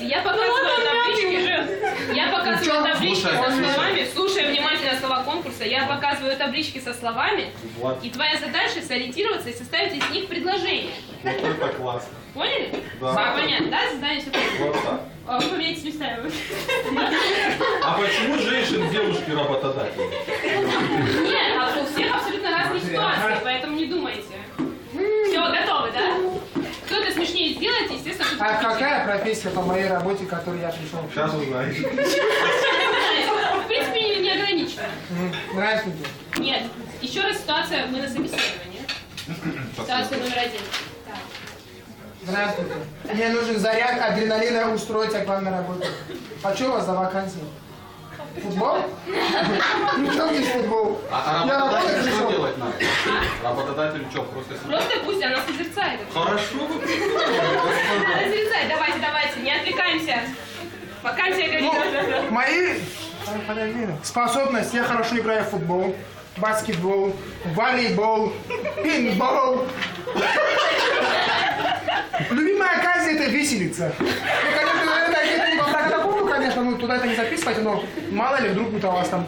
Я показываю таблички со словами. Слушай внимательно слова конкурса. Я показываю таблички со словами. И твоя задача сориентироваться и составить из них предложение. Вот это классно. Поняли? Да. Да, понятно, да? Задание все Вот так. Вы поменяйтесь местами. А почему женщин девушки работодатели? Нет, у всех абсолютно разные ситуации, поэтому не думайте. Все, готовы, да? Кто это смешнее сделает, естественно, тут... А какая профессия по моей работе, к которой я пришел? Сейчас узнаешь. В принципе, не ограничено. Нравится тебе? Нет, еще раз ситуация, мы на собеседовании. Ситуация номер 1. Здравствуйте. Мне нужен заряд адреналина устроиться к вам на работу. А что у вас за вакансия? Футбол? Ну что здесь футбол? А Я работать работодателю что пришел. делать надо? Работодателю что, просто сидеть? Просто пусть она созерцает. Хорошо. Созерцает, давайте, не отвлекаемся. Вакансия Ну, говорит. мои способности, я хорошо играю в футбол, баскетбол, волейбол, пинбол. Любимая оказия это виселица. Ну, конечно, это помню, конечно, ну туда это не записывайте, но мало ли вдруг у вас там